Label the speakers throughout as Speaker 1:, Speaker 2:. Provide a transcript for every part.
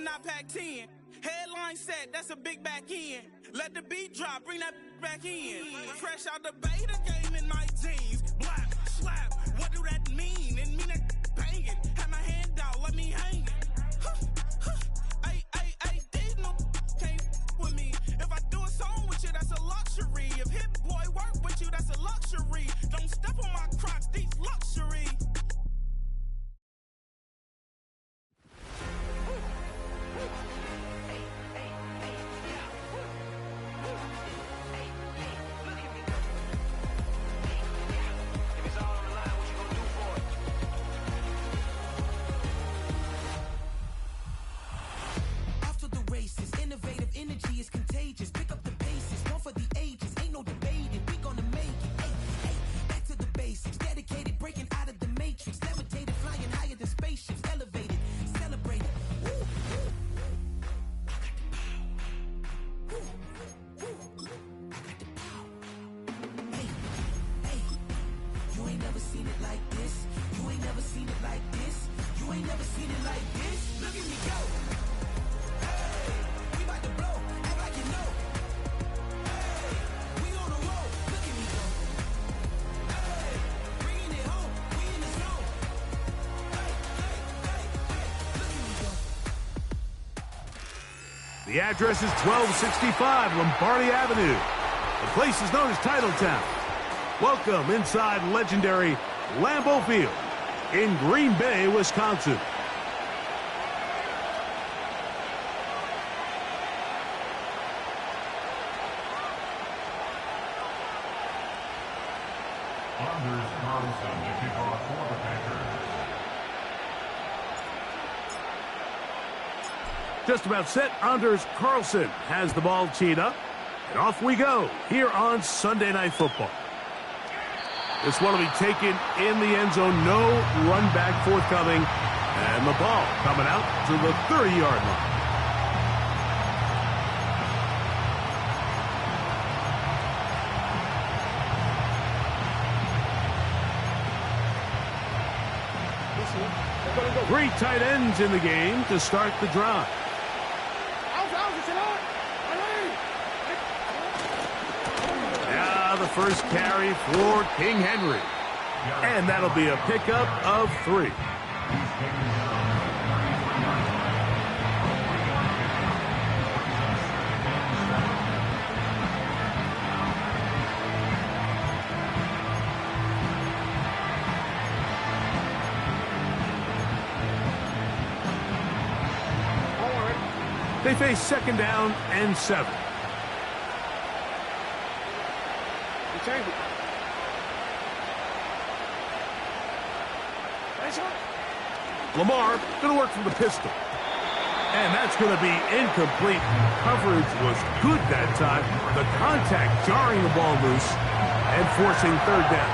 Speaker 1: not Pac-10. Headline set, that's a big back end. Let the beat drop, bring that back in. Fresh out the beta game in my jeans. Blap, slap, what do that mean? It mean that banging. Have my hand out, let me hang it. These no can't with me. If I do a song with you, that's a luxury. If Hit Boy work with you, that's a luxury. Don't step on my Crocs, these luxury.
Speaker 2: Energy is contagious. Pick up the paces. One for the ages. Ain't no debating. We gonna make it. Back to the basics. Dedicated, breaking out of the matrix. Levitated, flying higher than spaceships. Elevated, celebrated. Woo, woo. I got the power. Woo, woo. I got the power. Hey. You ain't never seen it like this. You ain't never seen it like this. You ain't never seen it like this. Look at me go.
Speaker 3: The address is 1265 Lombardi Avenue. The place is known as Titletown. Welcome inside legendary Lambeau Field in Green Bay, Wisconsin.
Speaker 4: Anders Carlson to kick off for the Packers.
Speaker 3: Just about set, Anders Carlson has the ball teed up. And off we go here on Sunday Night Football. This one will be taken in the end zone. No run back forthcoming. And the ball coming out to the 30-yard line. Three tight ends in the game to start the drive. Now the first carry for King Henry. And that'll be a pickup of 3. They face second down and 7. Lamar going to work from the pistol. And that's going to be incomplete. Coverage was good that time. The contact jarring the ball loose and forcing third down.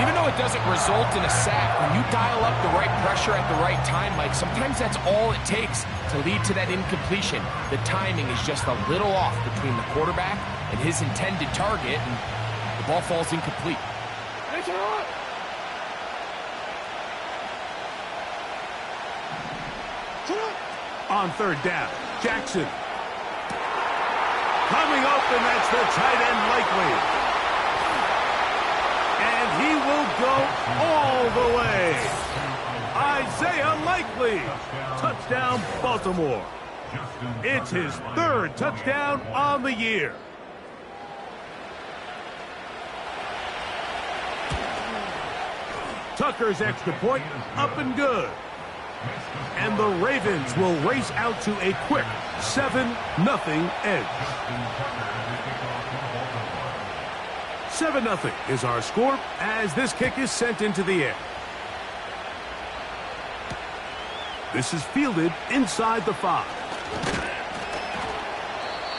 Speaker 5: Even though it doesn't result in a sack, when you dial up the right pressure at the right time, Mike, sometimes that's all it takes to lead to that incompletion. The timing is just a little off between the quarterback and his intended target, and the ball falls incomplete.
Speaker 3: On third down, Jackson. Coming open, that's the tight end Likely. And he will go all the way. Isaiah Likely. Touchdown, Baltimore. It's his 3rd touchdown on the year. Tucker's extra point up and good. And the Ravens will race out to a quick 7-0 edge. 7-0 is our score as this kick is sent into the air. This is fielded inside the 5.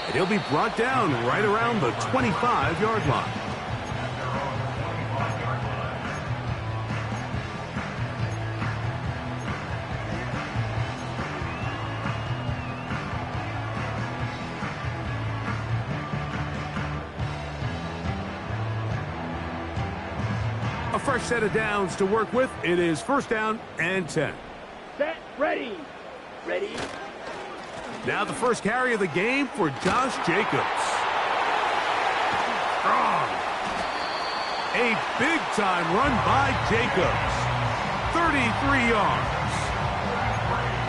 Speaker 3: And he'll be brought down right around the 25-yard line. A fresh set of downs to work with. It is 1st down and 10.
Speaker 6: Set, ready.
Speaker 3: Now the first carry of the game for Josh Jacobs. Strong. A big-time run by Jacobs. 33 yards.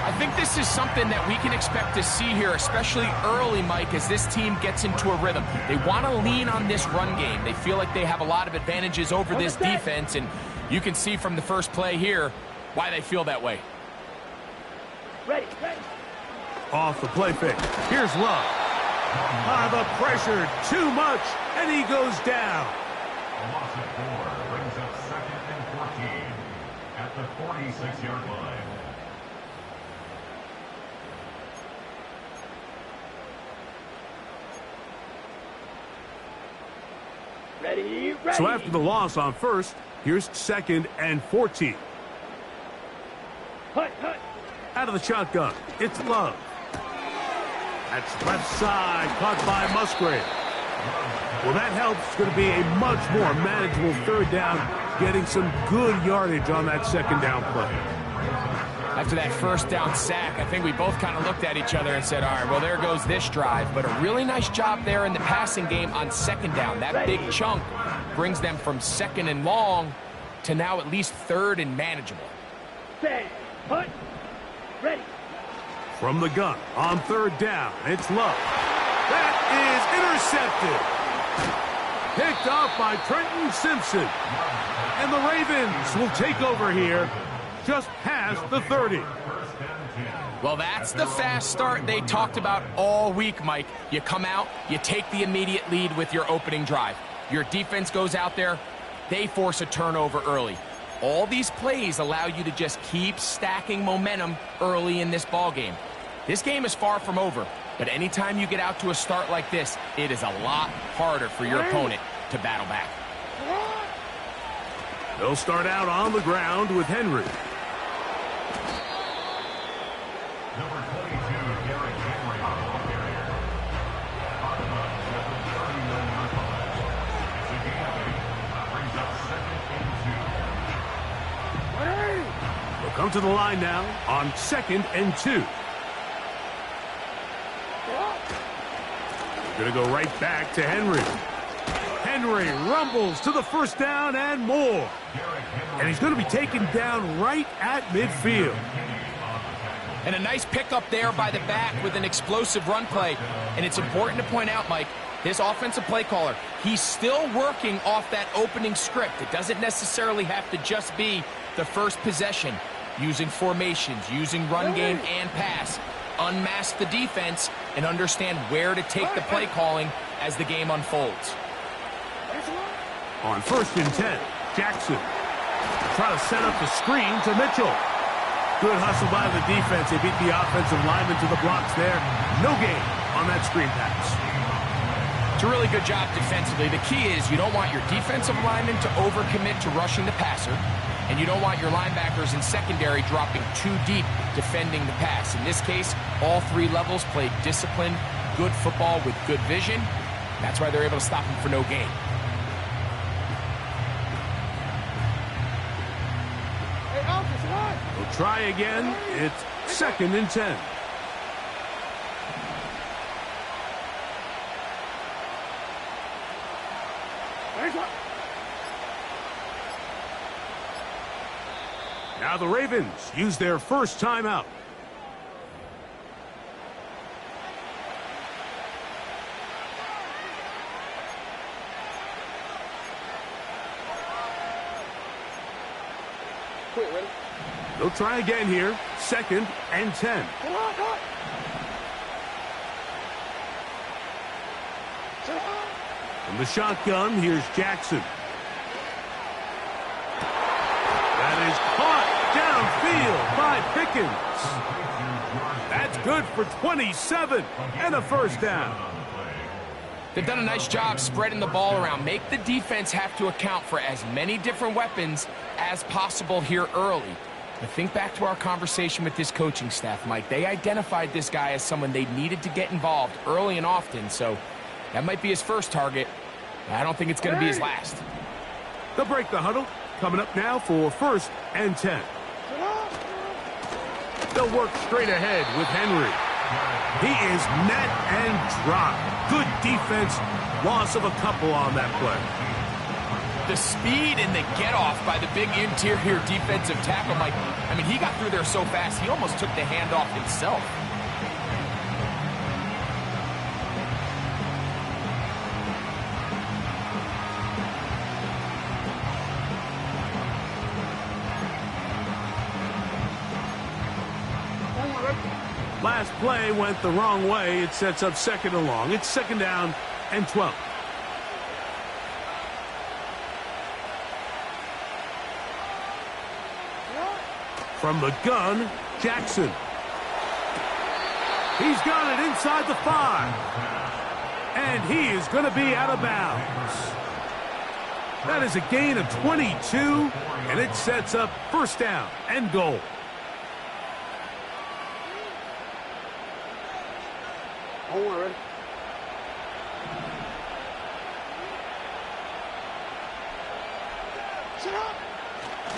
Speaker 5: I think this is something that we can expect to see here, especially early, Mike, as this team gets into a rhythm. They want to lean on this run game. They feel like they have a lot of advantages over this defense, and you can see from the first play here why they feel that way.
Speaker 6: Ready.
Speaker 3: Off the play fake. Here's Love. The pressure, too much, and he goes down.
Speaker 4: A loss of 4 brings up 2nd and 14 at the 46-yard line.
Speaker 6: Ready.
Speaker 3: So after the loss on first, here's 2nd and 14.
Speaker 6: Hut.
Speaker 3: Out of the shotgun, it's Love. That's left side, caught by Musgrave. Well, that helps. It's going to be a much more manageable 3rd down, getting some good yardage on that 2nd down play.
Speaker 5: After that 1st down sack, I think we both kind of looked at each other and said, all right, well, there goes this drive. But a really nice job there in the passing game on 2nd down. That big chunk brings them from 2nd and long to now at least 3rd and manageable.
Speaker 6: Bang. Hut. Ready.
Speaker 3: From the gun on 3rd down, it's Love. That is intercepted. Picked off by Trenton Simpson. And the Ravens will take over here just past the 30.
Speaker 5: Well, that's the fast start they talked about all week, Mike. You come out, you take the immediate lead with your opening drive. Your defense goes out there, they force a turnover early. All these plays allow you to just keep stacking momentum early in this ball game. This game is far from over, but anytime you get out to a start like this, it is a lot harder for your opponent to battle back.
Speaker 3: They'll start out on the ground with Henry.
Speaker 4: Number 22, Derrick Henry, on the ball carrier. On the run, at the 39-yard line. It's a gain. That brings up 2nd and 2.
Speaker 3: They'll come to the line now on 2nd and 2. They're going to go right back to Henry. Henry rumbles to the 1st down and more. And he's going to be taken down right at midfield.
Speaker 5: And a nice pickup there by the back with an explosive run play. And it's important to point out, Mike, this offensive play caller, he's still working off that opening script. It doesn't necessarily have to just be the first possession. Using formations, using run game and pass. Unmask the defense and understand where to take the play calling as the game unfolds.
Speaker 3: On 1st and 10, Jackson. Try to set up the screen to Mitchell. Good hustle by the defense. They beat the offensive lineman to the blocks there. No gain on that screen pass.
Speaker 5: It's a really good job defensively. The key is you don't want your defensive lineman to overcommit to rushing the passer, and you don't want your linebackers in secondary dropping too deep defending the pass. In this case, all 3 levels played disciplined, good football with good vision. That's why they're able to stop him for no gain.
Speaker 3: We'll try again. It's 2nd and 10. Now the Ravens use their first timeout. They'll try again here. 2nd and 10. From the shotgun, here's Jackson. That is caught downfield by Pickens. That's good for 27 and a 1st down.
Speaker 5: They've done a nice job spreading the ball around. Make the defense have to account for as many different weapons as possible here early. But think back to our conversation with this coaching staff, Mike. They identified this guy as someone they needed to get involved early and often, so that might be his first target. I don't think it's going to be his last.
Speaker 3: They'll break the huddle. Coming up now for 1st and 10. They'll work straight ahead with Henry. He is met and dropped. Good defense. Loss of a couple on that play.
Speaker 5: The speed and the get-off by the big interior defensive tackle, Mike. I mean, he got through there so fast, he almost took the handoff himself.
Speaker 3: Last play went the wrong way. It sets up second and long. It's second down and 12. From the gun, Jackson. He's got it inside the 5. And he is going to be out of bounds. That is a gain of 22, and it sets up first down and goal.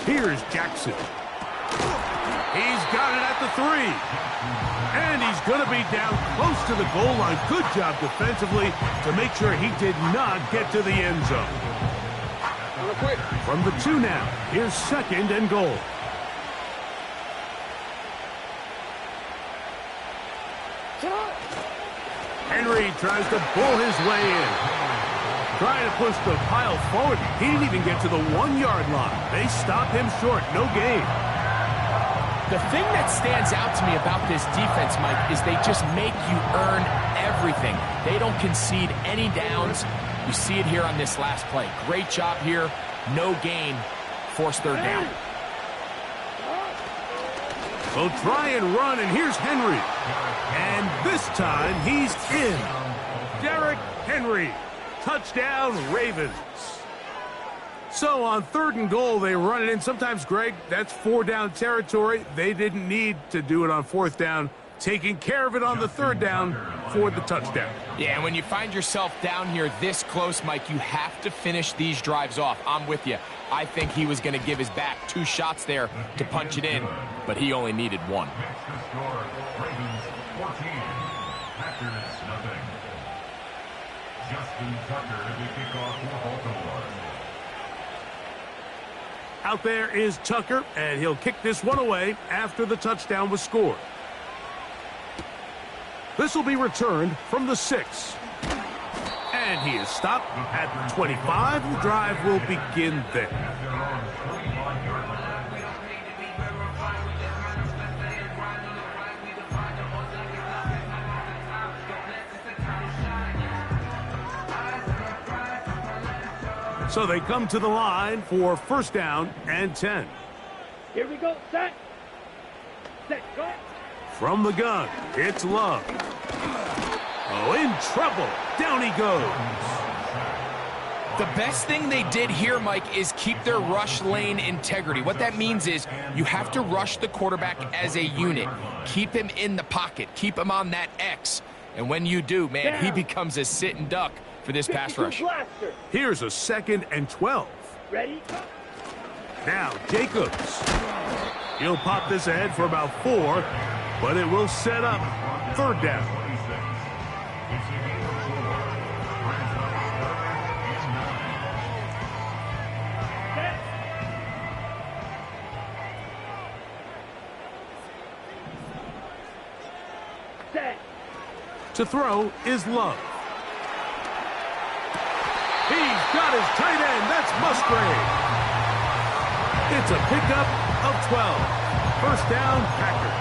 Speaker 3: Here's Jackson. He's got it at the 3. And he's going to be down close to the goal line. Good job defensively to make sure he did not get to the end zone. From the 2 now, here's second and goal. Henry tries to pull his way in. Trying to push the pile forward. He didn't even get to the 1-yard line. They stopped him short. No gain.
Speaker 5: The thing that stands out to me about this defense, Mike, is they just make you earn everything. They don't concede any downs. You see it here on this last play. Great job here. No gain. Forced third down.
Speaker 3: They'll try and run, and here's Henry. And this time, he's in. Derrick Henry. Touchdown, Ravens. So on third and goal, they run it in. Sometimes, Greg, that's 4-down territory. They didn't need to do it on 4th down. Taking care of it on the 3rd down for the touchdown.
Speaker 5: Yeah, and when you find yourself down here this close, Mike, you have to finish these drives off. I'm with you. I think he was going to give his back 2 shots there to punch it in, but he only needed 1.
Speaker 4: Ravens 14, Packers nothing. Justin Tucker to kick off for Baltimore.
Speaker 3: Out there is Tucker, and he'll kick this one away after the touchdown was scored. This will be returned from the 6. And he is stopped at the 25. The drive will begin there. So they come to the line for first down and 10.
Speaker 6: Here we go. Set. Set. Go.
Speaker 3: From the gun, it's Love. Oh, in trouble. Down he goes.
Speaker 5: The best thing they did here, Mike, is keep their rush lane integrity. What that means is you have to rush the quarterback as a unit. Keep him in the pocket. Keep him on that X. And when you do, man, he becomes a sit and duck for this pass rush.
Speaker 3: Here's a 2nd and 12.
Speaker 6: Ready?
Speaker 3: Now Jacobs. He'll pop this ahead for about 4, but it will set up 3rd down. To throw is Love. He's got his tight end. That's Musgrave. It's a pickup of 12. First down, Packers.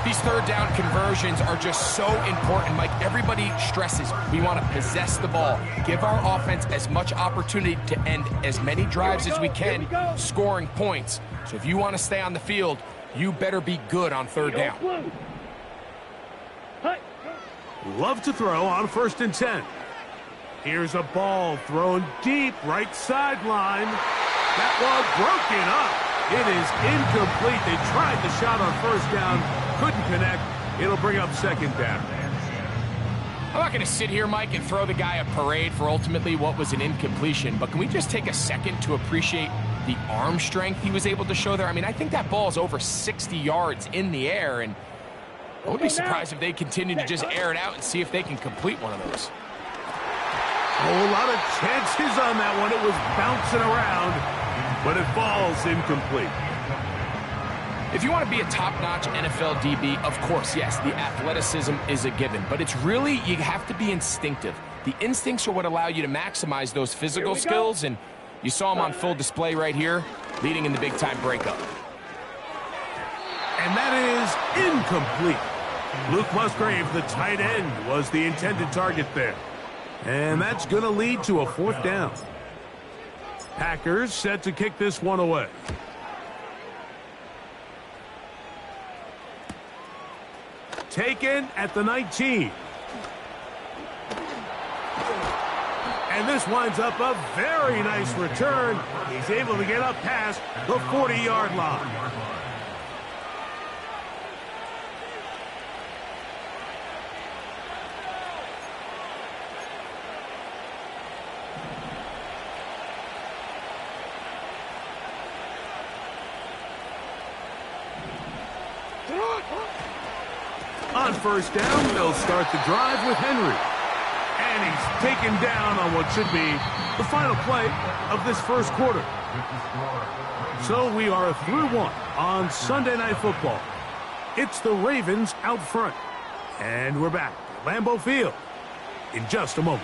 Speaker 5: These 3rd down conversions are just so important, Mike. Everybody stresses we want to possess the ball, give our offense as much opportunity to end as many drives as we can, scoring points. So if you want to stay on the field, you better be good on 3rd down.
Speaker 3: Love to throw on 1st and 10. Here's a ball thrown deep, right sideline. That ball broken up. It is incomplete. They tried the shot on 1st down, couldn't connect. It'll bring up 2nd down.
Speaker 5: I'm not going to sit here, Mike, and throw the guy a parade for ultimately what was an incompletion, but can we just take a second to appreciate the arm strength he was able to show there. I mean, I think that ball is over 60 yards in the air, and I wouldn't be surprised if they continue to just air it out and see if they can complete one of those.
Speaker 3: A whole lot of chances on that one. It was bouncing around, but it falls incomplete.
Speaker 5: If you want to be a top-notch NFL DB, of course, yes, the athleticism is a given, but it's really, you have to be instinctive. The instincts are what allow you to maximize those physical skills, and you saw him on full display right here, leading in the big-time breakup.
Speaker 3: And that is incomplete. Luke Musgrave, the tight end, was the intended target there. And that's going to lead to a 4th down. Packers set to kick this one away. Taken at the 19. And this winds up a very nice return. He's able to get up past the 40-yard line. On 1st down, they'll start the drive with Henry. And he's taken down on what should be the final play of this first quarter. So we are through 1 on Sunday Night Football. It's the Ravens out front. And we're back at Lambeau Field in just a moment.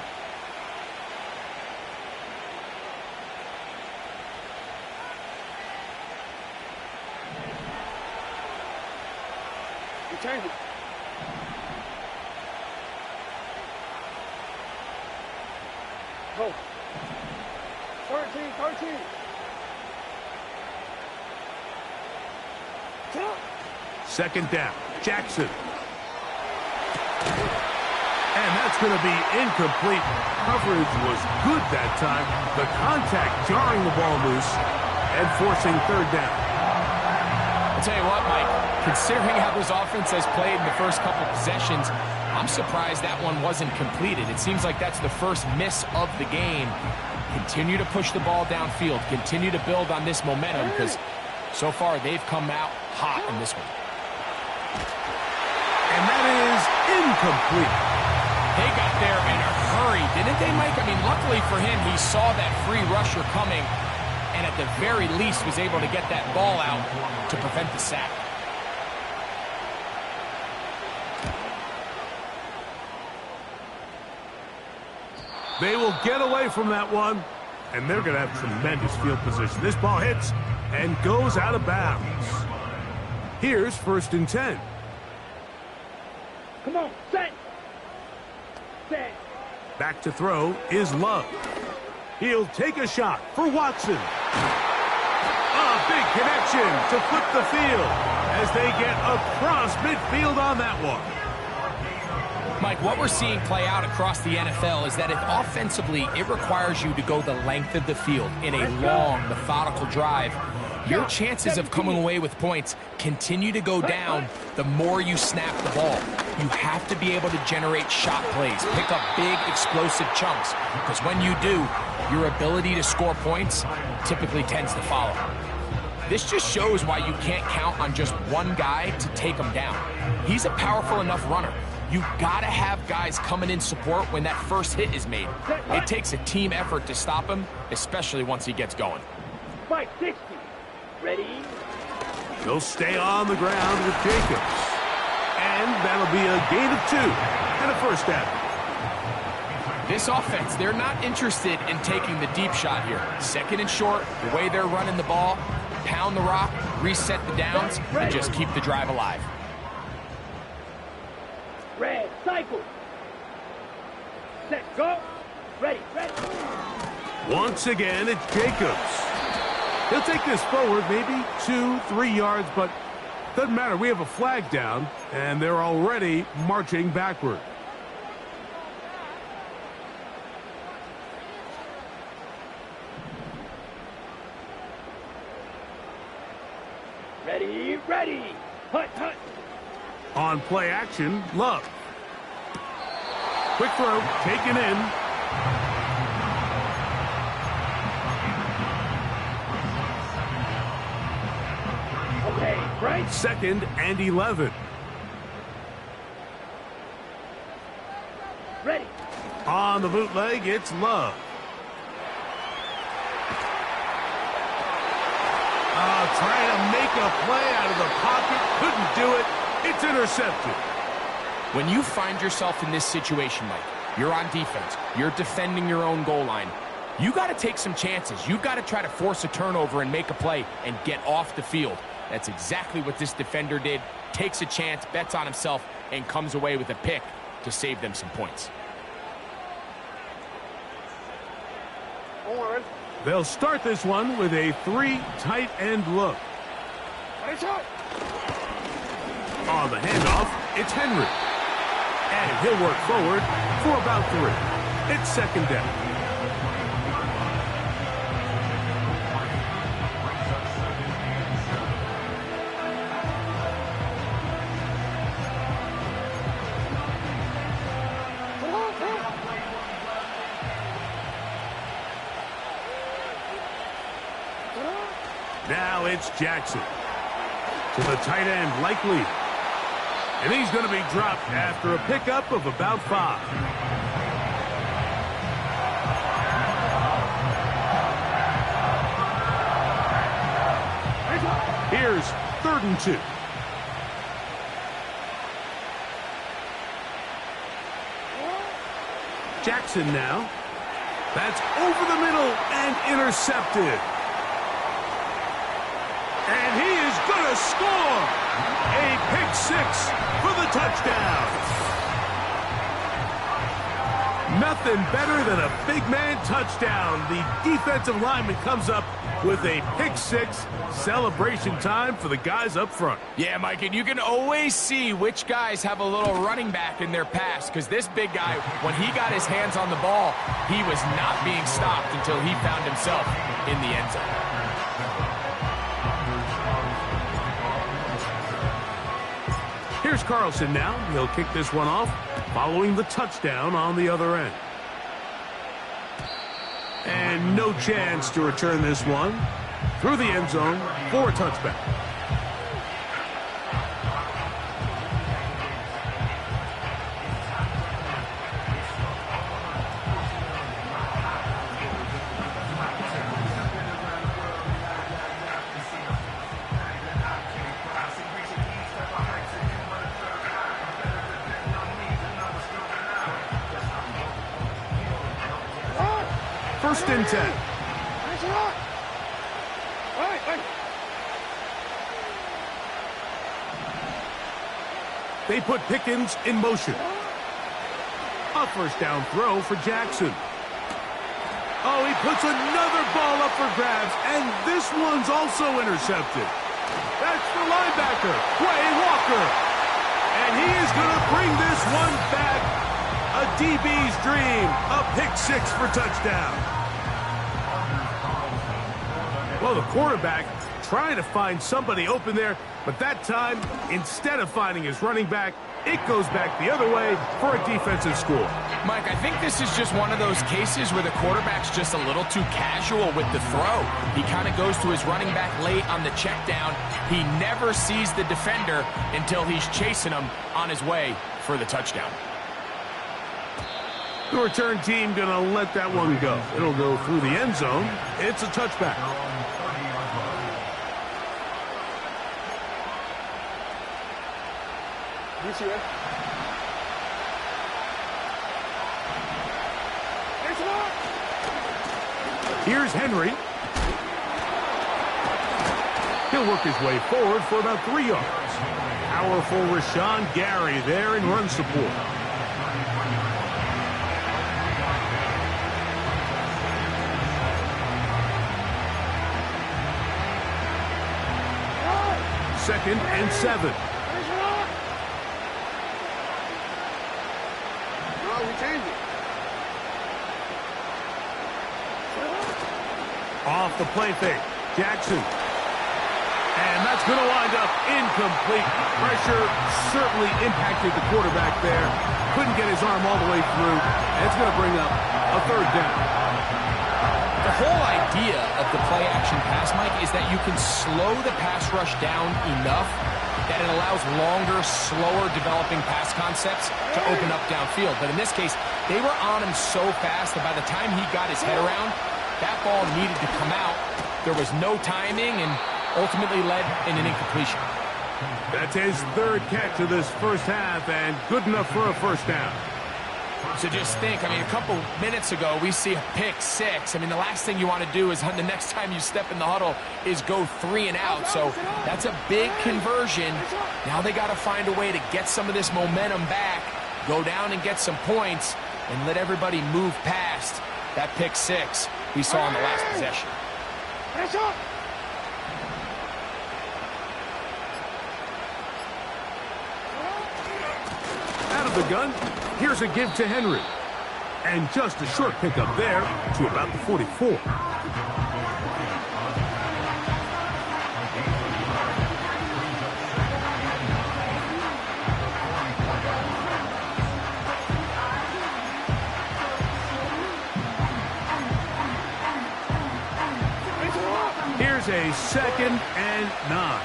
Speaker 6: Return it. Go. 13.
Speaker 3: 2nd down, Jackson. And that's going to be incomplete. Coverage was good that time. The contact jarring the ball loose and forcing 3rd down.
Speaker 5: I'll tell you what, Mike, considering how this offense has played in the first couple possessions, I'm surprised that one wasn't completed. It seems like that's the first miss of the game. Continue to push the ball downfield. Continue to build on this momentum, because so far they've come out hot in this one.
Speaker 3: And that is incomplete.
Speaker 5: They got there in a hurry, didn't they, Mike? I mean, luckily for him, he saw that free rusher coming, and at the very least was able to get that ball out to prevent the sack.
Speaker 3: They will get away from that one, and they're going to have tremendous field position. This ball hits and goes out of bounds. Here's 1st and 10.
Speaker 6: Come on, set.
Speaker 3: Back to throw is Love. He'll take a shot for Watson. A big connection to flip the field as they get across midfield on that one.
Speaker 5: Mike, what we're seeing play out across the NFL is that if offensively it requires you to go the length of the field in a long, methodical drive, your chances of coming away with points continue to go down the more you snap the ball. You have to be able to generate shot plays, pick up big, explosive chunks, because when you do, your ability to score points typically tends to follow. This just shows why you can't count on just one guy to take him down. He's a powerful enough runner. You gotta have guys coming in support when that first hit is made. It takes a team effort to stop him, especially once he gets going.
Speaker 6: Fight 60. Ready?
Speaker 3: He'll stay on the ground with Jacobs. And that'll be a gain of 2 and a 1st down.
Speaker 5: This offense, they're not interested in taking the deep shot here. 2nd and short, the way they're running the ball, pound the rock, reset the downs, and just keep the drive alive.
Speaker 6: Red, cycle. Set, go. Ready.
Speaker 3: Once again, it's Jacobs. He'll take this forward maybe 2-3 yards, but doesn't matter. We have a flag down, and they're already marching backward.
Speaker 6: Ready. Hut.
Speaker 3: On play action, Love. Quick throw, taken in. 2nd and 11.
Speaker 6: Ready.
Speaker 3: On the bootleg, it's Love. Trying to make a play out of the pocket. Couldn't do it. It's intercepted.
Speaker 5: When you find yourself in this situation, Mike, you're on defense, you're defending your own goal line, you got to take some chances. You've got to try to force a turnover and make a play and get off the field. That's exactly what this defender did. Takes a chance, bets on himself, and comes away with a pick to save them some points.
Speaker 3: They'll start this one with a 3 tight end look. On the handoff, it's Henry. And he'll work forward for about 3. It's 2nd down. Now it's Jackson. To the tight end, Likely. And he's going to be dropped after a pickup of about 5. Here's 3rd and 2. Jackson now. That's over the middle and intercepted. And he is going to score a pick 6 for the touchdown. Nothing better than a big man touchdown. The defensive lineman comes up with a pick 6. Celebration time for the guys up front.
Speaker 5: Yeah, Mike, and you can always see which guys have a little running back in their pass, because this big guy, when he got his hands on the ball, he was not being stopped until he found himself in the end zone.
Speaker 3: Here's Carlson now. He'll kick this one off following the touchdown on the other end. And no chance to return this one through the end zone for a touchback. First and 10. They put Pickens in motion. A first down throw for Jackson. Oh, he puts another ball up for grabs, and this one's also intercepted. That's the linebacker, Quay Walker. And he is going to bring this one back. A DB's dream, a pick 6 for touchdown. Well, the quarterback trying to find somebody open there, but that time, instead of finding his running back, it goes back the other way for a defensive score.
Speaker 5: Mike, I think this is just one of those cases where the quarterback's just a little too casual with the throw. He kind of goes to his running back late on the check down. He never sees the defender until he's chasing him on his way for the touchdown.
Speaker 3: The return team going to let that one go. It'll go through the end zone. It's a touchback. Here's Henry. He'll work his way forward for about 3 yards. Powerful Rashawn Gary there in run support. Second and 7. Off the play fake, Jackson. And that's going to wind up incomplete. Pressure certainly impacted the quarterback there. Couldn't get his arm all the way through. And it's going to bring up a 3rd down.
Speaker 5: The whole idea of the play-action pass, Mike, is that you can slow the pass rush down enough that it allows longer, slower developing pass concepts to open up downfield. But in this case, they were on him so fast that by the time he got his head around, that ball needed to come out. There was no timing and ultimately led in an incompletion.
Speaker 3: That's his third catch of this first half and good enough for a first down.
Speaker 5: So just think, a couple minutes ago, we see a pick six. The last thing you want to do is the next time you step in the huddle is go 3 and out. So that's a big conversion. Now they got to find a way to get some of this momentum back, go down and get some points, and let everybody move past that pick six we saw in the last possession.
Speaker 3: Out of the gun, here's a give to Henry. And just a short pickup there to about the 44. Here's a 2nd and 9.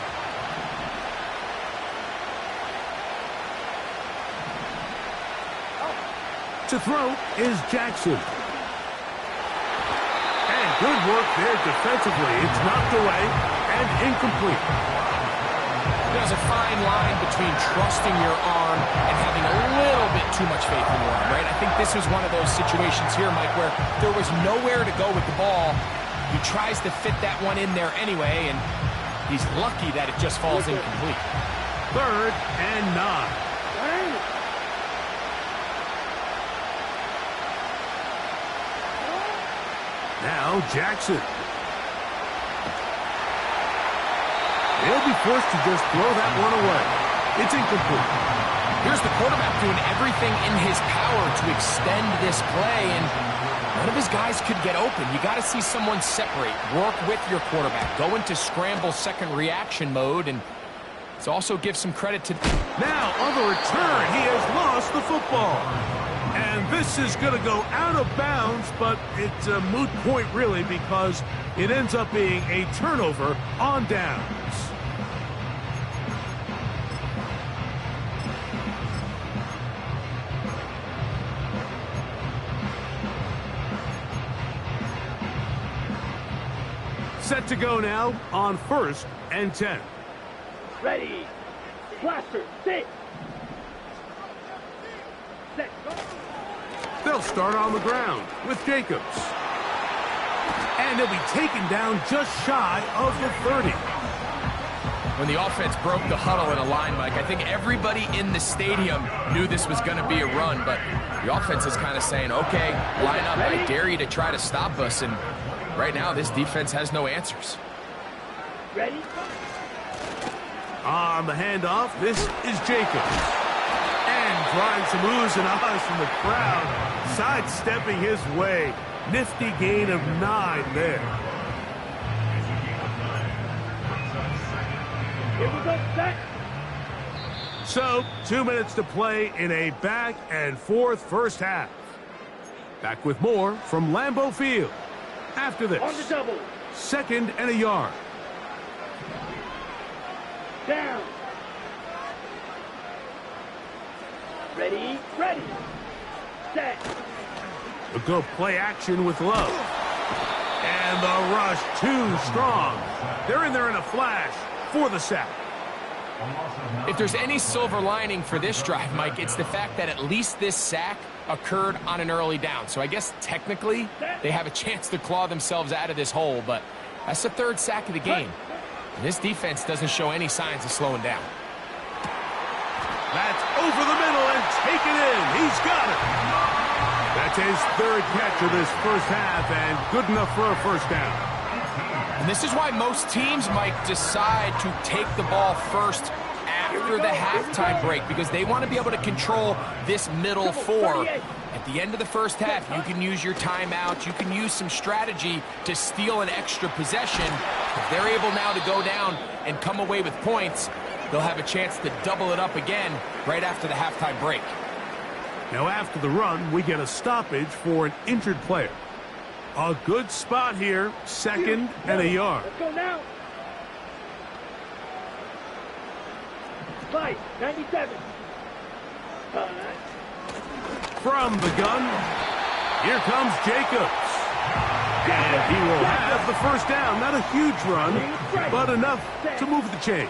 Speaker 3: To throw is Jackson. And good work there defensively. It's knocked away and incomplete.
Speaker 5: There's a fine line between trusting your arm and having a little bit too much faith in your arm, right? I think this was one of those situations here, Mike, where there was nowhere to go with the ball. He tries to fit that one in there anyway, and he's lucky that it just falls incomplete.
Speaker 3: 3rd and 9. Now Jackson. They'll be forced to just throw that one away. It's incomplete.
Speaker 5: Here's the quarterback doing everything in his power to extend this play, and none of his guys could get open. You got to see someone separate, work with your quarterback, go into scramble second reaction mode, and it's also give some credit to...
Speaker 3: Now on the return, he has lost the football. And this is going to go out of bounds, but it's a moot point really because it ends up being a turnover on downs. Set to go now on 1st and 10.
Speaker 6: Ready. Blaster. Sit. Set. Go.
Speaker 3: They'll start on the ground with Jacobs. And they'll be taken down just shy of the 30.
Speaker 5: When the offense broke the huddle in a line, Mike, I think everybody in the stadium knew this was going to be a run, but the offense is kind of saying, okay, line up, I dare you to try to stop us, and right now this defense has no answers.
Speaker 6: Ready?
Speaker 3: On the handoff, this is Jacobs. And drawing some oohs and ahs from the crowd, sidestepping his way. Nifty gain of 9 there.
Speaker 6: Here we go, set.
Speaker 3: So, 2 minutes to play in a back and forth first half. Back with more from Lambeau Field. After this,
Speaker 6: On the double.
Speaker 3: 2nd and a yard.
Speaker 6: Down. Ready, ready. Set.
Speaker 3: A go play action with Love. And the rush too strong. They're in there in a flash for the sack.
Speaker 5: If there's any silver lining for this drive, Mike, it's the fact that at least this sack occurred on an early down. So I guess technically they have a chance to claw themselves out of this hole, but that's the 3rd sack of the game. And this defense doesn't show any signs of slowing down.
Speaker 3: That's over the middle and taken in. He's got it. That's his 3rd catch of this first half and good enough for a first down.
Speaker 5: And this is why most teams might decide to take the ball first after the halftime break, because they want to be able to control this middle 4. At the end of the first half, you can use your timeout, you can use some strategy to steal an extra possession. If they're able now to go down and come away with points, they'll have a chance to double it up again right after the halftime break.
Speaker 3: Now after the run, we get a stoppage for an injured player. A good spot here, 2nd and a yard.
Speaker 6: Let's go now. Fight, 97.
Speaker 3: From the gun, here comes Jacobs. And he will have the first down. Not a huge run, but enough to move the chains.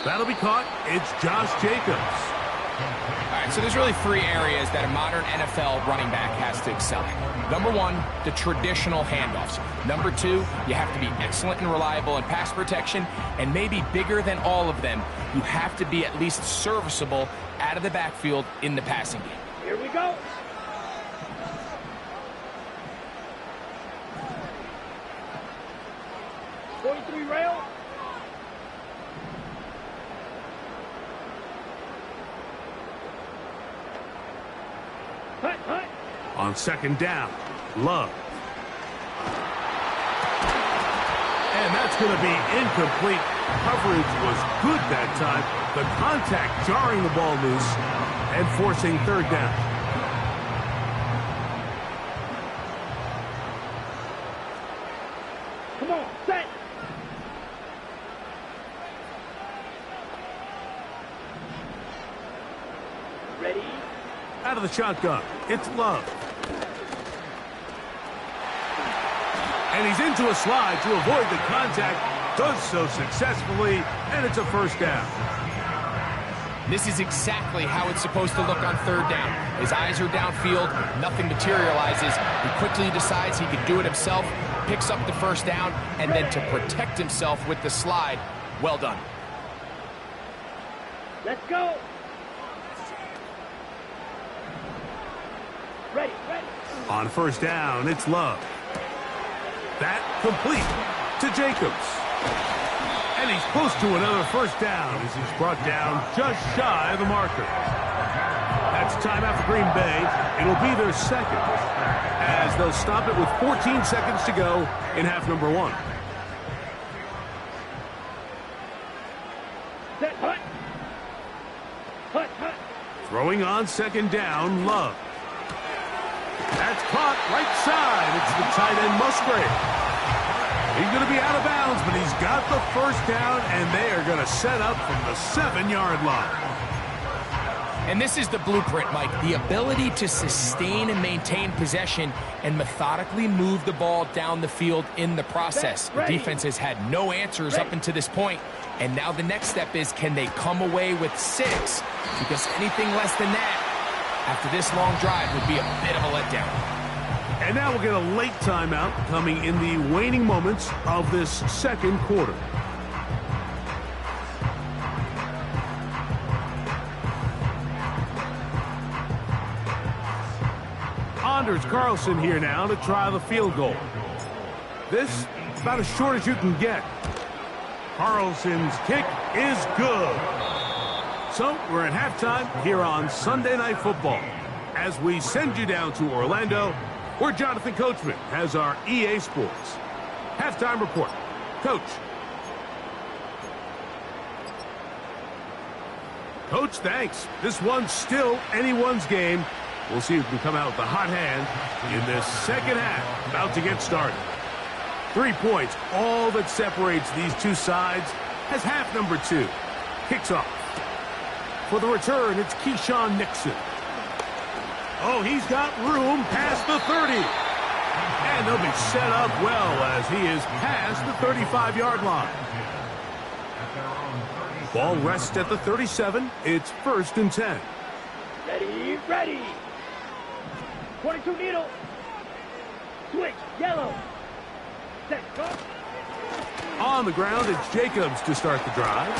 Speaker 3: That'll be caught. It's Josh Jacobs.
Speaker 5: All right, so there's really three areas that a modern NFL running back has to excel in. Number one, the traditional handoffs. Number two, you have to be excellent and reliable in pass protection. And maybe bigger than all of them, you have to be at least serviceable out of the backfield in the passing game.
Speaker 6: Here we go. Rail. Hut, hut.
Speaker 3: On second down, Love. And that's going to be incomplete. Coverage was good that time. The contact jarring the ball loose and forcing third down.
Speaker 6: Come on, set. Ready?
Speaker 3: Out of the shotgun, it's Love. And he's into a slide to avoid the contact. Does so successfully, and it's a first down.
Speaker 5: This is exactly how it's supposed to look on third down. His eyes are downfield, nothing materializes. He quickly decides he can do it himself, picks up the first down, and then to protect himself with the slide, well done.
Speaker 6: Let's go. Ready, ready.
Speaker 3: On first down, it's Love. That complete to Jacobs. And he's close to another first down as he's brought down just shy of the marker. That's timeout for Green Bay. It'll be their second as they'll stop it with 14 seconds to go in half number one.
Speaker 6: Set, hut. Hut, hut.
Speaker 3: Throwing on second down, Love. That's caught right side. It's the tight end Musgrave. He's going to be out of bounds, but he's got the first down, and they are going to set up from the 7-yard line.
Speaker 5: And this is the blueprint, Mike. The ability to sustain and maintain possession and methodically move the ball down the field in the process. The defense has had no answers up until this point, and now the next step is, can they come away with 6? Because anything less than that after this long drive would be a bit of a letdown.
Speaker 3: And now we'll get a late timeout coming in the waning moments of this second quarter. Anders Carlson here now to try the field goal. This about as short as you can get. Carlson's kick is good. So we're at halftime here on Sunday Night Football as we send you down to Orlando, where Jonathan Coachman has our EA Sports halftime report. Coach. Coach, thanks. This one's still anyone's game. We'll see who can come out with the hot hand in this second half. About to get started. 3 points, all that separates these two sides as half number 2 kicks off. For the return, it's Keyshawn Nixon. Oh, he's got room past the 30. And they'll be set up well as he is past the 35-yard line. Ball rests at the 37. It's 1st and 10.
Speaker 6: Ready, ready. 22 needle. Switch, yellow. Set, go.
Speaker 3: On the ground, it's Jacobs to start the drive.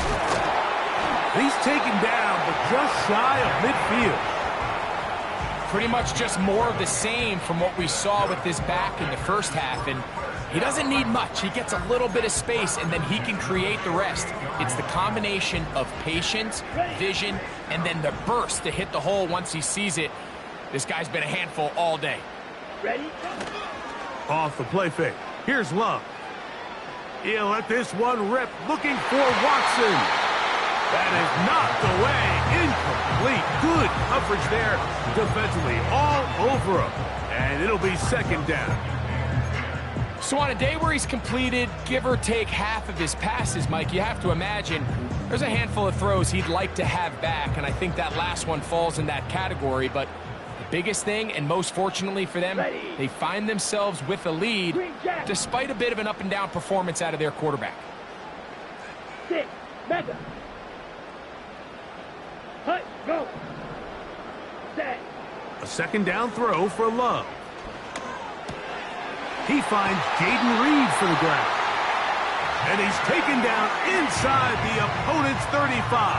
Speaker 3: He's taken down, but just shy of midfield.
Speaker 5: Pretty much just more of the same from what we saw with this back in the first half, and he doesn't need much. He gets a little bit of space, and then he can create the rest. It's the combination of patience, vision, and then the burst to hit the hole once he sees it. This guy's been a handful all day.
Speaker 6: Ready?
Speaker 3: Off the play fake. Here's Love. He'll let this one rip, looking for Watson. That is knocked away. Incomplete. Good coverage there defensively. All over him. And it'll be second down.
Speaker 5: So on a day where he's completed, give or take, half of his passes, Mike, you have to imagine there's a handful of throws he'd like to have back, and I think that last one falls in that category. But the biggest thing, and most fortunately for them, they find themselves with a lead despite a bit of an up-and-down performance out of their quarterback.
Speaker 6: 6, mega. Hut, go. Set.
Speaker 3: A second down throw for Love. He finds Jaden Reed for the grab. And he's taken down inside the opponent's 35.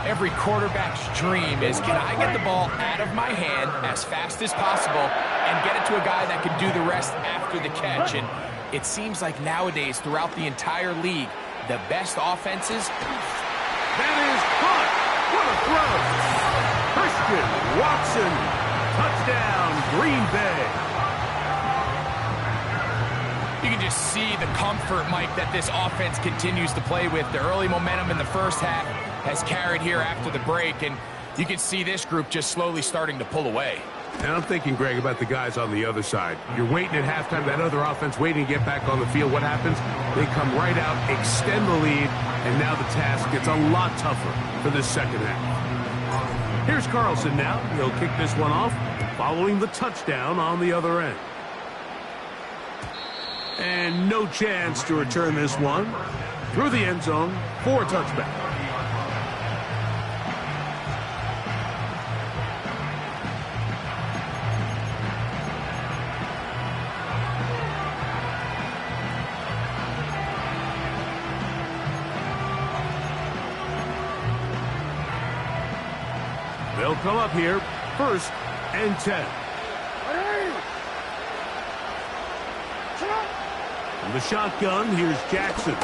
Speaker 5: Every quarterback's dream is, can I get the ball out of my hand as fast as possible and get it to a guy that can do the rest after the catch? And it seems like nowadays, throughout the entire league, the best offenses...
Speaker 3: That is caught. What a throw. Christian Watson. Touchdown, Green Bay.
Speaker 5: You can just see the comfort, Mike, that this offense continues to play with. The early momentum in the first half has carried here after the break, and you can see this group just slowly starting to pull away.
Speaker 3: And I'm thinking, Greg, about the guys on the other side. You're waiting at halftime, that other offense waiting to get back on the field. What happens? They come right out, extend the lead, and now the task gets a lot tougher for this second half. Here's Carlson now. He'll kick this one off following the touchdown on the other end. And no chance to return this one through the end zone for a touchback. They'll come up here, 1st and 10. From the shotgun, here's Jackson.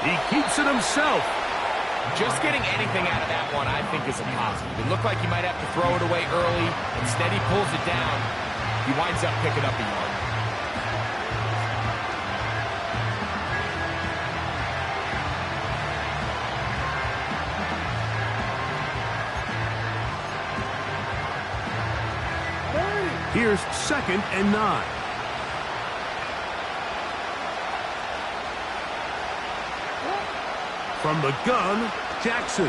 Speaker 3: He keeps it himself.
Speaker 5: Just getting anything out of that one, I think, is a positive. It looked like he might have to throw it away early. Instead, he pulls it down. He winds up picking up a yard.
Speaker 3: Here's 2nd and 9. From the gun, Jackson.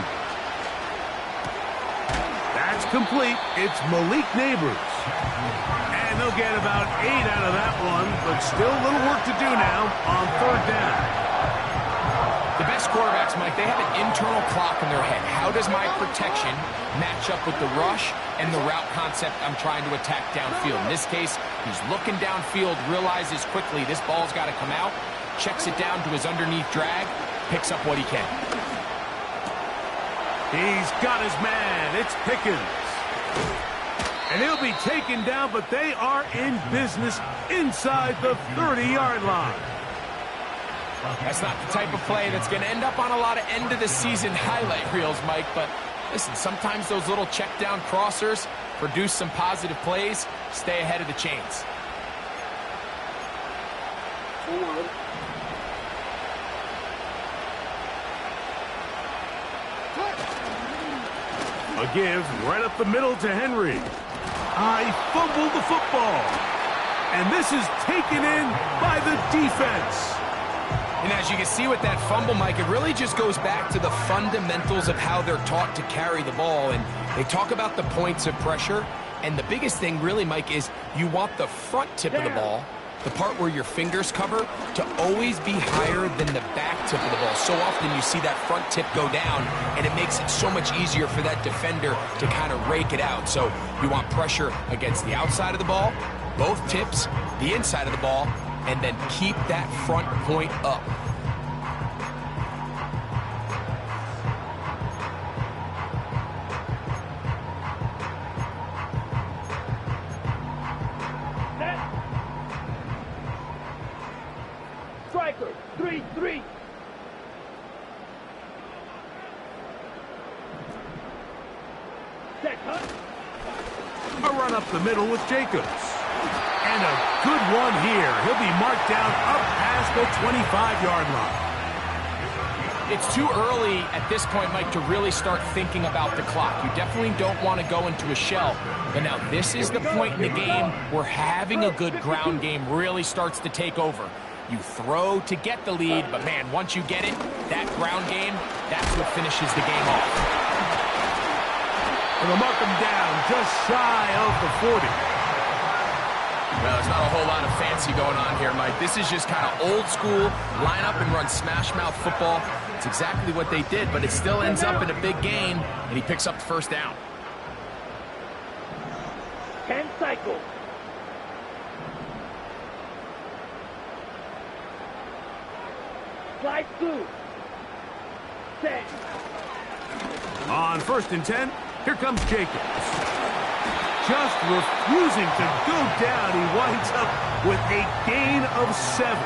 Speaker 3: That's complete. It's Malik Neighbors. And they'll get about 8 out of that one, but still a little work to do now on 3rd down.
Speaker 5: The best quarterbacks, Mike, they have an internal clock in their head. How does my protection match up with the rush and the route concept I'm trying to attack downfield? In this case, he's looking downfield, realizes quickly this ball's got to come out, checks it down to his underneath drag, picks up what he can.
Speaker 3: He's got his man. It's Pickens. And he'll be taken down, but they are in business inside the 30-yard line.
Speaker 5: That's not the type of play that's going to end up on a lot of end-of-the-season highlight reels, Mike, but listen, sometimes those little check-down crossers produce some positive plays. Stay ahead of the chains.
Speaker 3: A give right up the middle to Henry. I fumbled the football. And this is taken in by the defense.
Speaker 5: And as you can see with that fumble, Mike, it really just goes back to the fundamentals of how they're taught to carry the ball. And they talk about the points of pressure. And the biggest thing really, Mike, is you want the front tip of the ball, the part where your fingers cover, to always be higher than the back tip of the ball. So often you see that front tip go down, and it makes it so much easier for that defender to kind of rake it out. So you want pressure against the outside of the ball, both tips, the inside of the ball, and then keep that front point up.
Speaker 6: Striker, 3-3. Set, huh?
Speaker 3: A run up the middle with Jacobs. And a good one here. He'll be marked down up past the 25-yard line.
Speaker 5: It's too early at this point, Mike, to really start thinking about the clock. You definitely don't want to go into a shell. But now this is the point in the game where having a good ground game really starts to take over. You throw to get the lead, but man, once you get it, that ground game, that's what finishes the game off.
Speaker 3: And they'll mark him down just shy of the 40.
Speaker 5: Well, there's not a whole lot of fancy going on here, Mike. This is just kind of old school, line up and run smash mouth football. It's exactly what they did, but it still ends up in a big gain, and he picks up the first down.
Speaker 6: 10 cycles. Slide through. Set.
Speaker 3: On 1st and 10, here comes Jacobs. Just refusing to go down. He winds up with a gain of 7.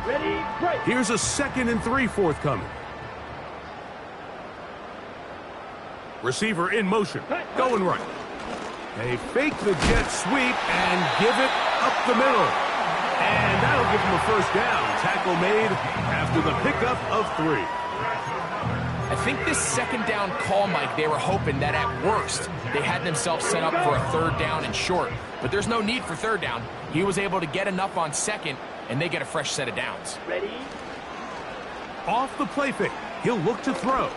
Speaker 6: Ready, break.
Speaker 3: Here's a 2nd and 3 forthcoming. Receiver in motion, going right. They fake the jet sweep and give it up the middle. And that'll give them a first down. Tackle made after the pickup of 3.
Speaker 5: I think this 2nd down call, Mike, they were hoping that at worst they had themselves set up for a 3rd down and short. But there's no need for 3rd down. He was able to get enough on 2nd, and they get a fresh set of downs.
Speaker 6: Ready.
Speaker 3: Off the play fake, he'll look to throw.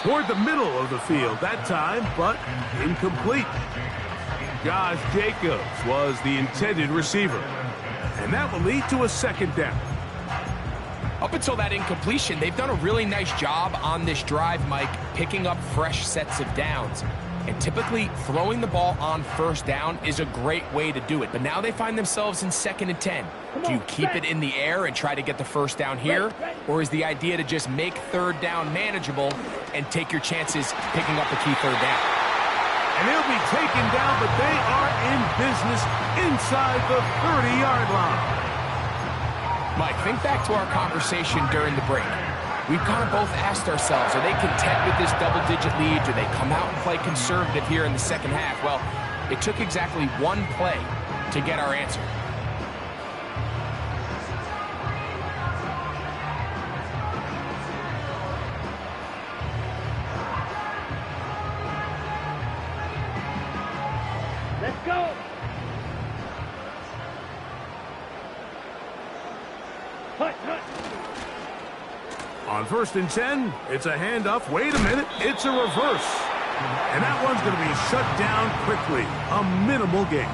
Speaker 3: Toward the middle of the field that time, but incomplete. Josh Jacobs was the intended receiver. And that will lead to a 2nd down.
Speaker 5: Up until that incompletion, they've done a really nice job on this drive, Mike, picking up fresh sets of downs. And typically, throwing the ball on 1st down is a great way to do it. But now they find themselves in 2nd and 10. Do you keep it in the air and try to get the 1st down here? Or is the idea to just make 3rd down manageable and take your chances picking up a key 3rd down?
Speaker 3: And he'll be taken down, but they are in business inside the 30-yard line.
Speaker 5: Mike, think back to our conversation during the break. We've kind of both asked ourselves, are they content with this double-digit lead? Do they come out and play conservative here in the 2nd half? Well, it took exactly one play to get our answer.
Speaker 6: Let's go. Hut, hut.
Speaker 3: On 1st and 10, it's a handoff. Wait a minute, it's a reverse. And that one's going to be shut down quickly. A minimal gain.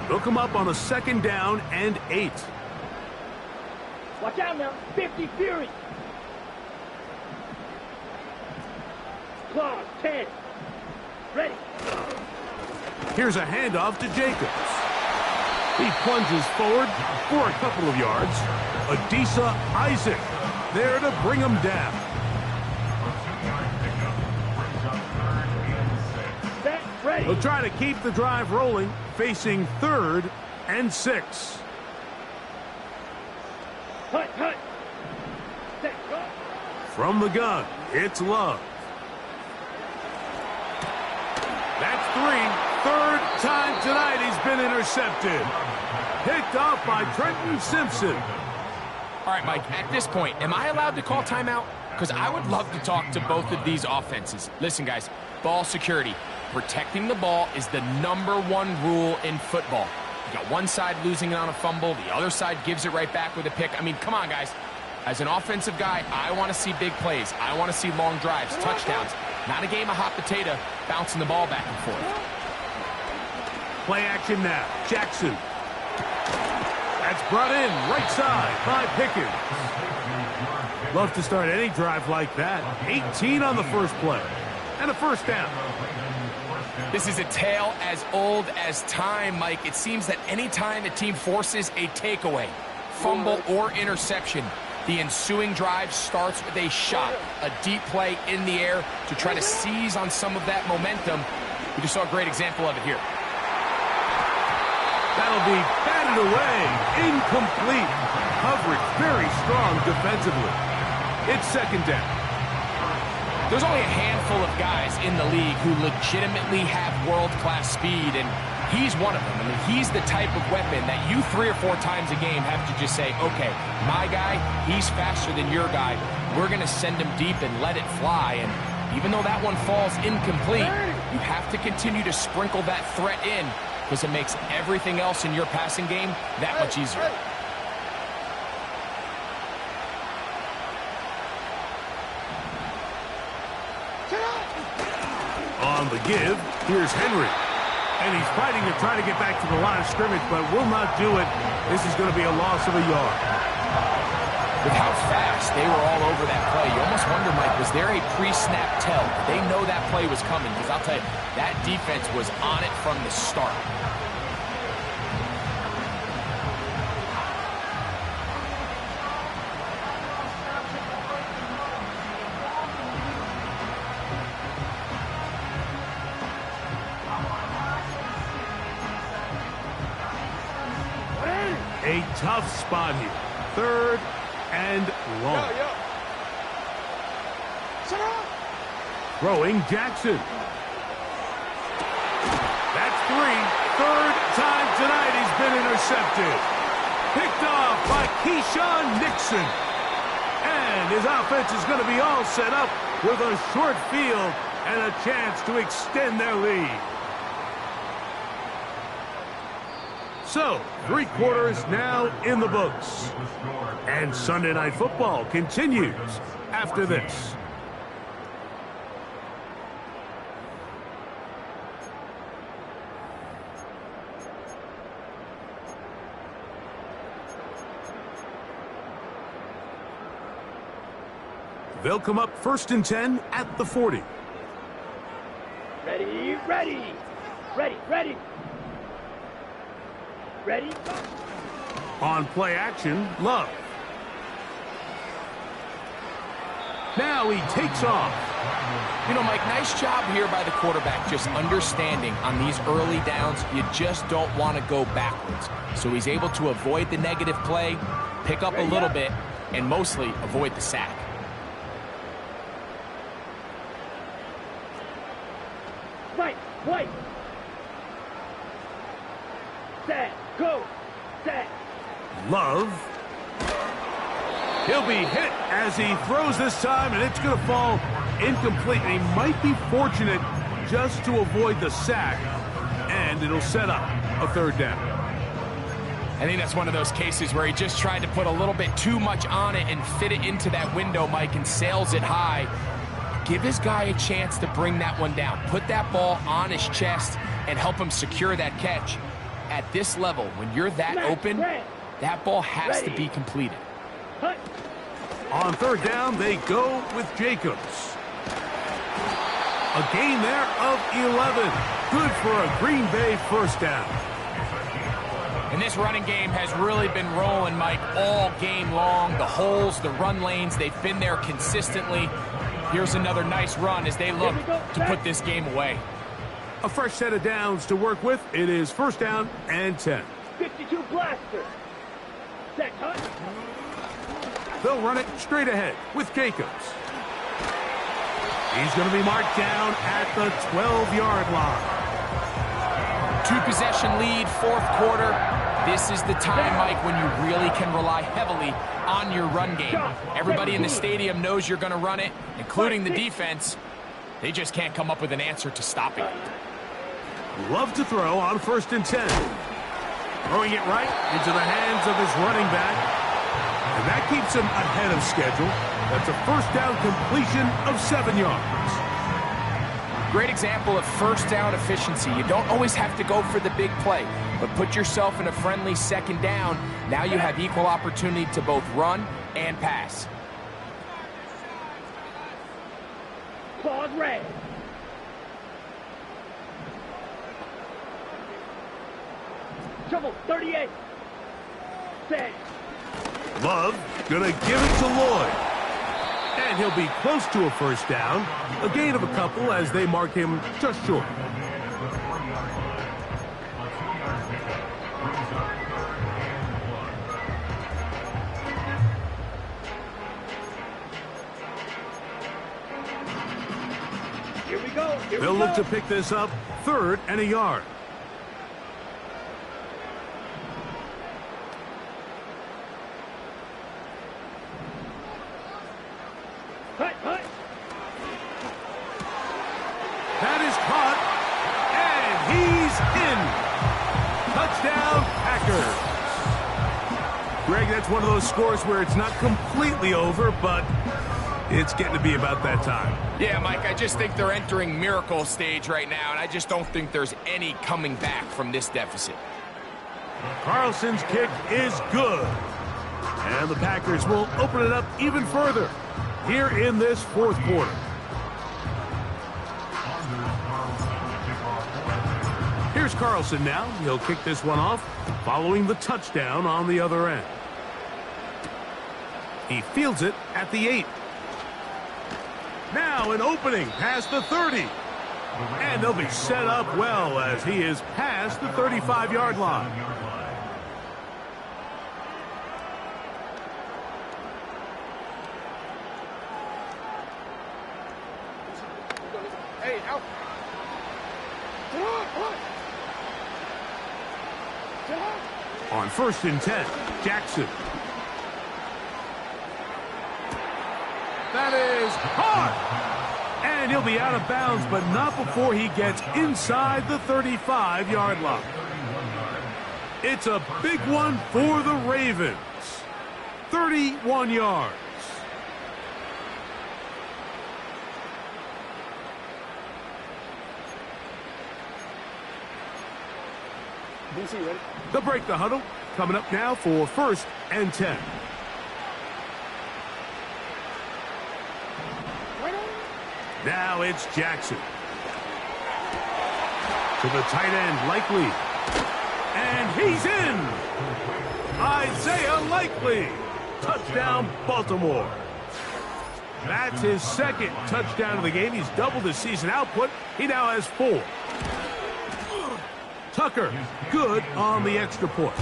Speaker 3: They'll come up on a 2nd down and 8.
Speaker 6: Watch out now. 50 Fury. Claws, 10. Ready.
Speaker 3: Here's a handoff to Jacobs. He plunges forward for a couple of yards. Adisa Isaac there to bring him down.
Speaker 6: Set, ready.
Speaker 3: They'll try to keep the drive rolling, facing 3rd and 6.
Speaker 6: Hut, hut. Set, go.
Speaker 3: From the gun, it's Love. That's 3. 3rd time tonight he's been intercepted. Picked off by Trenton Simpson.
Speaker 5: All right, Mike, at this point, am I allowed to call timeout? Because I would love to talk to both of these offenses. Listen, guys, ball security. Protecting the ball is the #1 rule in football. You got one side losing it on a fumble, the other side gives it right back with a pick. I mean, come on, guys. As an offensive guy, I want to see big plays. I want to see long drives, touchdowns. Not a game of hot potato, bouncing the ball back and forth.
Speaker 3: Play action now. Jackson. That's brought in right side by Pickens. Love to start any drive like that. 18 on the first play. And a 1st down.
Speaker 5: This is a tale as old as time, Mike. It seems that any time a team forces a takeaway, fumble, or interception, the ensuing drive starts with a shot, a deep play in the air to try to seize on some of that momentum. We just saw a great example of it here.
Speaker 3: That'll be batted away. Incomplete. Coverage very strong defensively. It's second down.
Speaker 5: There's only a handful of guys in the league who legitimately have world-class speed, and he's one of them. I mean, he's the type of weapon that you 3 or 4 times a game have to just say, okay, my guy, he's faster than your guy. We're going to send him deep and let it fly. And even though that one falls incomplete, you have to continue to sprinkle that threat in because it makes everything else in your passing game that much easier.
Speaker 3: On the give, here's Henry. And he's fighting to try to get back to the line of scrimmage, but will not do it. This is going to be a loss of a yard.
Speaker 5: With how fast they were all over that play, you almost wonder, Mike, was there a pre-snap tell? Did they know that play was coming? Because I'll tell you, that defense was on it from the start.
Speaker 3: A tough spot here. 3rd and long. Throwing Jackson. That's 3. 3rd time tonight he's been intercepted. Picked off by Keyshawn Nixon. And his offense is going to be all set up with a short field and a chance to extend their lead. So, 3 quarters now in the books. And Sunday Night Football continues after this. They'll come up 1st and 10 at the 40.
Speaker 6: Ready, ready. Ready, ready. Ready?
Speaker 3: On play action, Love. Now he takes off.
Speaker 5: You know, Mike, nice job here by the quarterback, just understanding on these early downs, you just don't want to go backwards. So he's able to avoid the negative play, pick up a little bit, and mostly avoid the sack.
Speaker 6: Fight, fight. Set, go, set.
Speaker 3: Love. He'll be hit as he throws this time, and it's going to fall incomplete. And he might be fortunate just to avoid the sack, and it'll set up a 3rd down.
Speaker 5: I think that's one of those cases where he just tried to put a little bit too much on it and fit it into that window, Mike, and sails it high. Give his guy a chance to bring that one down. Put that ball on his chest and help him secure that catch. At this level, when you're that open, that ball has to be completed.
Speaker 3: On 3rd down, they go with Jacobs. A gain there of 11. Good for a Green Bay 1st down.
Speaker 5: And this running game has really been rolling, Mike, all game long. The holes, the run lanes, they've been there consistently. Here's another nice run as they look to put this game away.
Speaker 3: A fresh set of downs to work with. It is 1st down and 10.
Speaker 6: 52 blaster. Set, cut.
Speaker 3: They'll run it straight ahead with Jacobs. He's going to be marked down at the 12-yard line.
Speaker 5: 2-possession lead, 4th quarter. This is the time, Mike, when you really can rely heavily on your run game. Everybody in the stadium knows you're going to run it, including the defense. They just can't come up with an answer to stopping it.
Speaker 3: Love to throw on 1st and 10. Throwing it right into the hands of his running back. And that keeps him ahead of schedule. That's a 1st down completion of 7 yards.
Speaker 5: Great example of 1st down efficiency. You don't always have to go for the big play, but put yourself in a friendly 2nd down. Now you have equal opportunity to both run and pass.
Speaker 6: Claws red. Trouble, 38. Set.
Speaker 3: Love gonna give it to Lloyd. And he'll be close to a first down. A gain of a couple as they mark him just short.
Speaker 6: Here we go. Here
Speaker 3: They'll
Speaker 6: we
Speaker 3: look
Speaker 6: go.
Speaker 3: to pick this up 3rd and a yard.
Speaker 6: Hut, hut.
Speaker 3: That is caught, and he's in. Touchdown, Packers. Greg, that's one of those scores where it's not completely over, but it's getting to be about that time.
Speaker 5: Yeah, Mike, I just think they're entering miracle stage right now, and I just don't think there's any coming back from this deficit.
Speaker 3: Carlson's kick is good. And the Packers will open it up even further here in this 4th quarter. Here's Carlson now. He'll kick this one off following the touchdown on the other end. He fields it at the 8. Now an opening past the 30. And they'll be set up well as he is past the 35-yard line.
Speaker 6: Hey, out.
Speaker 3: On 1st and 10, Jackson. That is caught. And he'll be out of bounds, but not before he gets inside the 35-yard line. It's a big one for the Ravens. 31 yards.
Speaker 6: DC, ready?
Speaker 3: They'll break the huddle. Coming up now for 1st and 10. Now it's Jackson. To the tight end, Likely. And he's in! Isaiah Likely. Touchdown, Baltimore. That's his 2nd touchdown of the game. He's doubled his season output. He now has 4. Tucker, good on the extra point.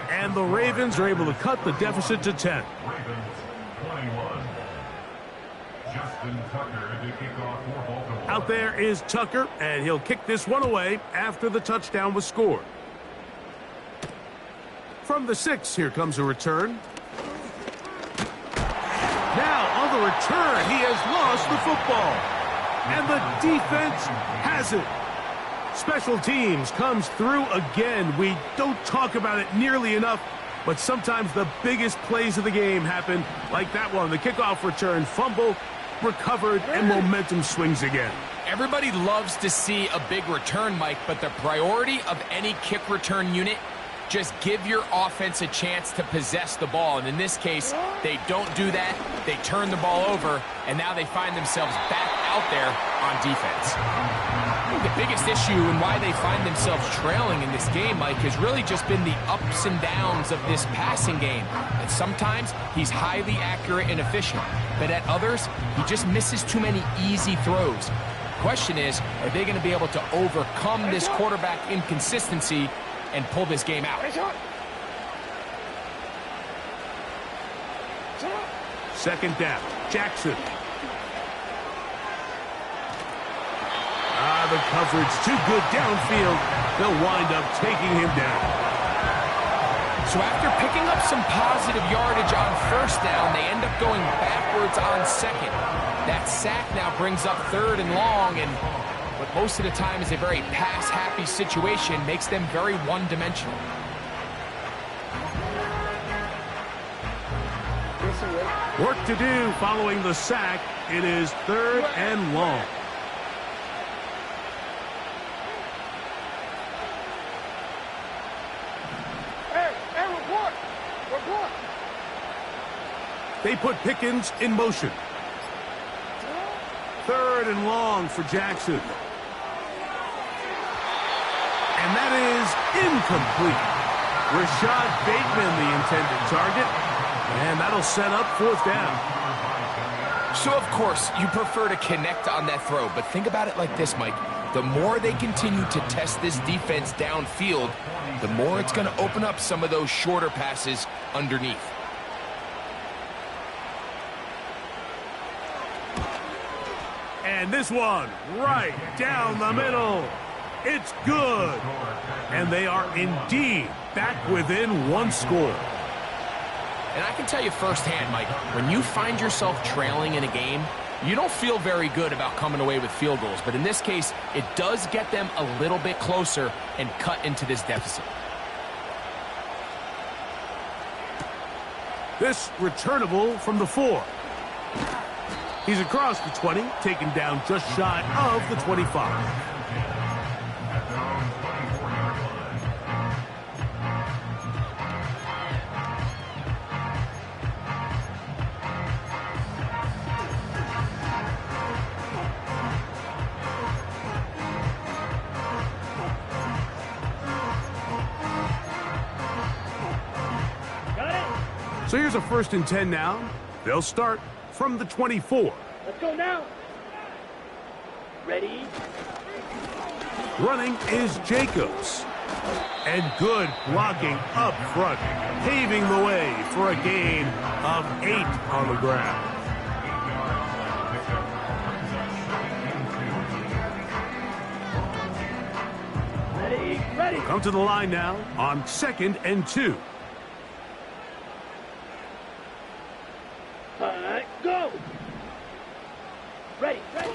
Speaker 3: And the Ravens are able to cut the deficit to 10.
Speaker 4: Ravens 21. Justin Tucker to kick off for Baltimore.
Speaker 3: Out there is Tucker, and he'll kick this one away after the touchdown was scored. From the 6, here comes a return. Now, on the return, he has lost the football. And the defense has it. Special teams comes through again. We don't talk about it nearly enough, but sometimes the biggest plays of the game happen like that one. The kickoff return, fumble, recovered, and momentum swings again.
Speaker 5: Everybody loves to see a big return, Mike, but the priority of any kick return unit, just give your offense a chance to possess the ball. And in this case, they don't do that. They turn the ball over, and now they find themselves back out there on defense. I think the biggest issue and why they find themselves trailing in this game, Mike, has really just been the ups and downs of this passing game. And sometimes he's highly accurate and efficient, but at others, he just misses too many easy throws. The question is, are they going to be able to overcome this quarterback inconsistency and pull this game out?
Speaker 3: 2nd down, Jackson. The coverage too good downfield. They'll wind up taking him down.
Speaker 5: So after picking up some positive yardage on 1st down, they end up going backwards on 2nd. That sack now brings up 3rd and long, and what most of the time is a very pass-happy situation makes them very one-dimensional.
Speaker 3: Work to do following the sack. It is 3rd and long. They put Pickens in motion. 3rd and long for Jackson. And that is incomplete. Rashad Bateman, the intended target. And that'll set up 4th down.
Speaker 5: So, of course, you prefer to connect on that throw, but think about it like this, Mike. The more they continue to test this defense downfield, the more it's going to open up some of those shorter passes underneath.
Speaker 3: And this one, right down the middle. It's good. And they are indeed back within 1 score.
Speaker 5: And I can tell you firsthand, Mike, when you find yourself trailing in a game, you don't feel very good about coming away with field goals. But in this case, it does get them a little bit closer and cut into this deficit.
Speaker 3: This returnable from the 4. He's across the 20, taken down just shy of the 25. So here's a 1st and 10 now. They'll start from the 24.
Speaker 6: Let's go now. Ready?
Speaker 3: Running is Jacobs. And good blocking up front, paving the way for a gain of 8 on the ground.
Speaker 6: Ready? Ready.
Speaker 3: Come to the line now on 2nd and 2.
Speaker 6: Go. Ready. Ready.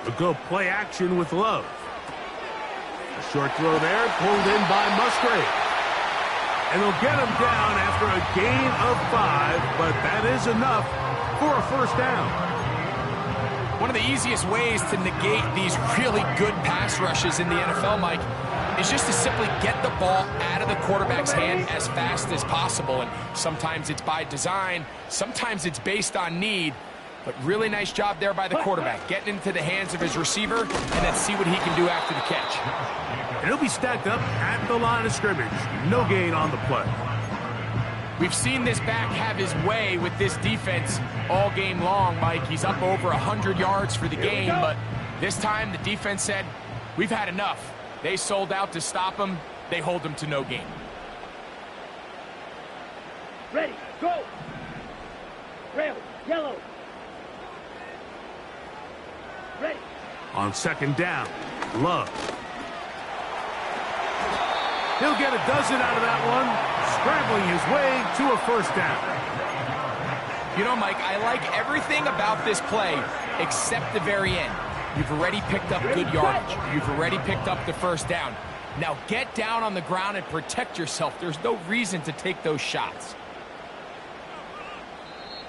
Speaker 3: They'll go play action with Love. A short throw there, pulled in by Musgrave. And they'll get him down after a gain of 5, but that is enough for a 1st down.
Speaker 5: One of the easiest ways to negate these really good pass rushes in the NFL, Mike, is just to simply get the ball out of the quarterback's hand as fast as possible. And sometimes it's by design, sometimes it's based on need. But really nice job there by the quarterback, getting into the hands of his receiver, and then see what he can do after the catch.
Speaker 3: And he'll be stacked up at the line of scrimmage. No gain on the play.
Speaker 5: We've seen this back have his way with this defense all game long, Mike. He's up over 100 yards for the game, but this time the defense said, we've had enough. They sold out to stop him. They hold him to no gain.
Speaker 6: Ready. Go. Rail. Yellow. Ready.
Speaker 3: On 2nd down, Love. He'll get a dozen out of that one, scrambling his way to a 1st down.
Speaker 5: You know, Mike, I like everything about this play except the very end. You've already picked up good yardage. You've already picked up the 1st down. Now get down on the ground and protect yourself. There's no reason to take those shots.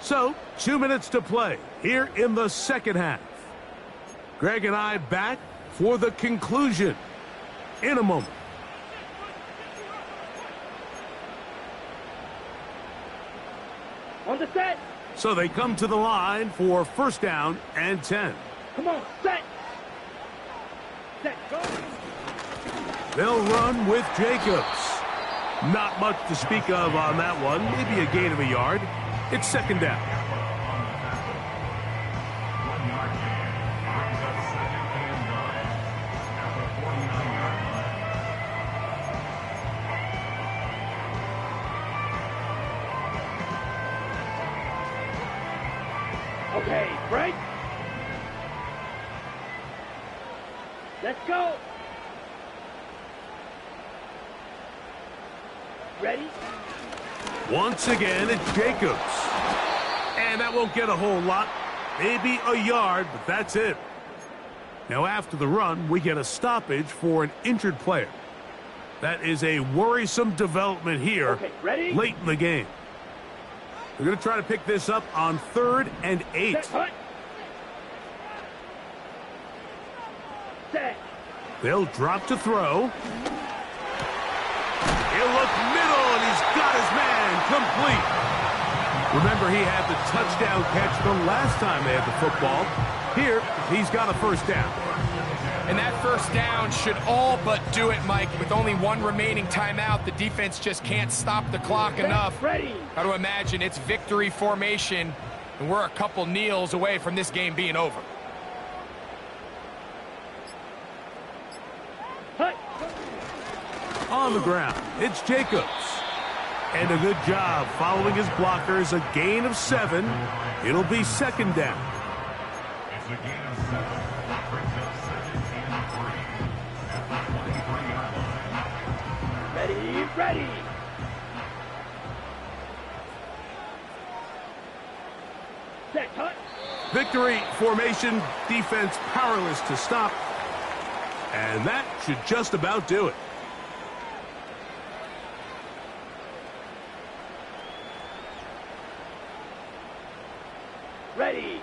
Speaker 3: So, 2 minutes to play here in the 2nd half. Greg and I back for the conclusion in a moment.
Speaker 6: On the set.
Speaker 3: So they come to the line for 1st down and 10.
Speaker 6: Come on. Set. Set. Go.
Speaker 3: They'll run with Jacobs. Not much to speak of on that one. Maybe a gain of a yard. It's 2nd down.
Speaker 4: 1 yard gain. Brings up 2nd and 9 at the 49-yard line.
Speaker 6: Okay. Break. Let's go. Ready?
Speaker 3: Once again, it's Jacobs. And that won't get a whole lot. Maybe a yard, but that's it. Now, after the run, we get a stoppage for an injured player. That is a worrisome development here late in the game. They're going to try to pick this up on 3rd and 8.
Speaker 6: Set.
Speaker 3: They'll drop to throw. He'll look middle, and he's got his man complete. Remember, he had the touchdown catch the last time they had the football. Here, he's got a 1st down.
Speaker 5: And that first down should all but do it, Mike. With only one remaining timeout, the defense just can't stop the clock enough.
Speaker 6: Ready.
Speaker 5: Got to imagine it's victory formation, and we're a couple kneels away from this game being over.
Speaker 6: Hut.
Speaker 3: On the ground, it's Jacobs. And a good job following his blockers, a gain of 7. It'll be second down.
Speaker 4: It's a gain of 7. Brings up 17-3 at the 23-yard line.
Speaker 6: Ready, ready. Set, hut.
Speaker 3: Victory formation, defense powerless to stop. And that should just about do it.
Speaker 6: Ready.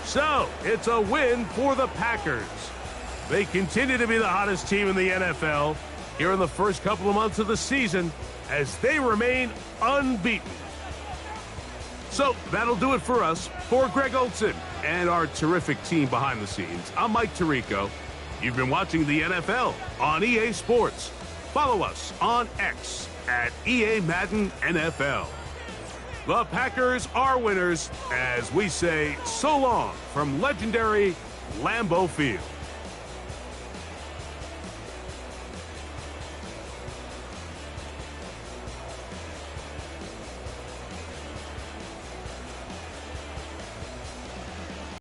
Speaker 3: So, it's a win for the Packers. They continue to be the hottest team in the NFL here in the first couple of months of the season as they remain unbeaten. So, that'll do it for us. For Greg Olsen and our terrific team behind the scenes, I'm Mike Tirico. You've been watching the NFL on EA Sports. Follow us on X at EA Madden NFL. The Packers are winners as we say so long from legendary Lambeau Field.